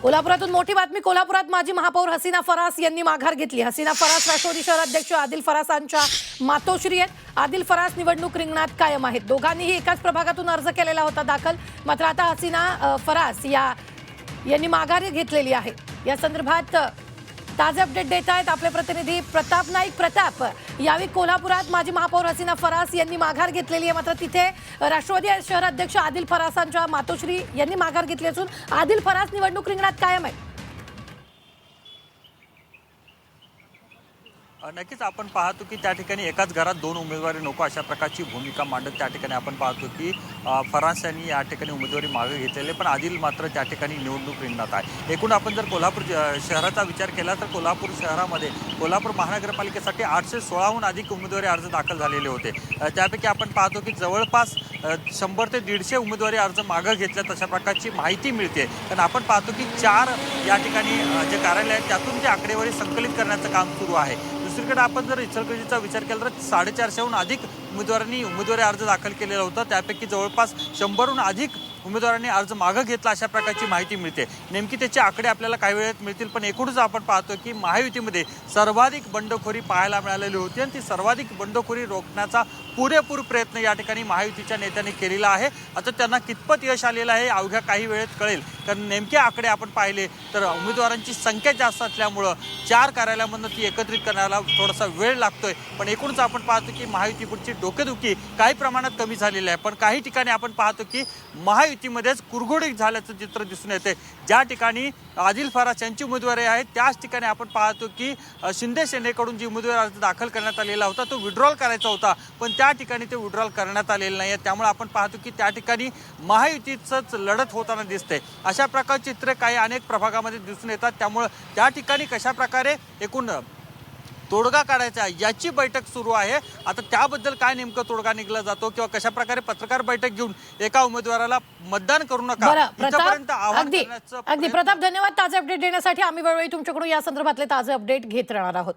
कोल्हापुरातून मोठी बातमी। कोल्हापुरात माजी महापौर हसीना फरास यांनी माघार घेतली। हसीना फरास राष्ट्रवादी शहराध्यक्ष आदिल फरासांच्या मातोश्री आहेत। आदिल फरास निवडणूक रिंगणात कायम आहेत। दोघांनीही एकाच प्रभागातून अर्ज केलेला होता दाखल, मात्र आता हसीना फरास यांनी माघार घेतलेली आहे। या संदर्भात ताजे अपडेट देत आहेत आपले प्रतिनिधी प्रताप नाईक। प्रताप, यावेळी कोल्हापुरात माजी महापौर हसीना फरास यांनी माघार घेतलेली आहे, मात्र तिथे राष्ट्रवादी शहराध्यक्ष आदिल फरासांच्या मातोश्री यांनी माघार घेतली असून आदिल फरास निवडणूक रिंगणात कायम आहे। नक्कीच आपण पाहतो की त्या ठिकाणी एकाच घरात दोन उमेदवारी नको अशा प्रकारची भूमिका मांडत त्या ठिकाणी आपण पाहतो की फरास यांनी या ठिकाणी उमेदवारी मागे घेतलेली, पण आदिल मात्र त्या ठिकाणी निवडणूक रिंगणात आहे। एकूण आपण जर कोल्हापूर शहराचा विचार केला तर कोल्हापूर शहरामध्ये कोल्हापूर महानगरपालिकेसाठी 816हून अधिक उमेदवारी अर्ज दाखल झालेले होते। त्यापैकी आपण पाहतो की जवळपास 100 ते 150 उमेदवारी अर्ज मागे घेतल्यात अशा प्रकारची माहिती मिळते। कारण आपण पाहतो की 4 या ठिकाणी जे कार्यालय आहेत त्यातून ती आकडेवारी संकलित करण्याचं काम सुरू आहे। दुसरीकडे आपण जर इचलकरंजीचा विचार केला तर 450हून अधिक उमेदवारांनी उमेदवारी अर्ज दाखल केलेला होता। त्यापैकी जवळपास 100हून अधिक उमेदवारांनी अर्ज मागे घेतला अशा प्रकारची माहिती मिळते। नेमकी त्याचे आकडे आपल्याला काही वेळात मिळतील, पण एकूणच आपण पाहतो की महायुतीमध्ये सर्वाधिक बंडखोरी पाहायला मिळालेली होती आणि ती सर्वाधिक बंडखोरी रोखण्याचा पुरेपूर प्रयत्न या ठिकाणी महायुतीच्या नेत्यांनी केलेला आहे। आता त्यांना कितपत यश आलेलं आहे अवघ्या काही वेळेत कळेल, कारण नेमके आकडे आपण पाहिले तर उमेदवारांची संख्या जास्त असल्यामुळं 4 कार्यालयामधून ती एकत्रित करण्याला थोडासा वेळ लागतोय। पण एकूणच आपण पाहतो की महायुतीपुढची डोकेदुखी काही प्रमाणात कमी झालेली आहे, पण काही ठिकाणी आपण पाहतो की महायुतीमध्येच कुरघोडी झाल्याचं चित्र दिसून येते। ज्या ठिकाणी आदिल फरास यांची उमेदवारी आहे त्याच ठिकाणी आपण पाहतो की शिंदे सेनेकडून जी उमेदवारी अर्ज दाखल करण्यात आलेला होता तो विड्रॉल करायचा होता, पण त्या ठिकाणी ते विड्रॉल करण्यात आलेलं नाही आहे। त्यामुळे आपण पाहतो की त्या ठिकाणी महायुतीचंच लढत होताना दिसते। अशा प्रकारची चित्र काही अनेक प्रभागामध्ये दिसून येतात। त्यामुळे त्या ठिकाणी कशा प्रकारे एकूण तोडगा काढायचा याची बैठक सुरू आहे। आता त्याबद्दल काय नेमकं तोडगा निघला जातो किंवा कशा प्रकारे पत्रकार बैठक घेऊन एका उमेदवाराला मतदान करू नका इथपर्यंत आवाहन करण्याचं अगदी प्रताप, धन्यवाद ताजे अपडेट देण्यासाठी। आम्ही वेळोवेळी तुमच्याकडून या संदर्भातले ताजे अपडेट घेत राहणार आहोत।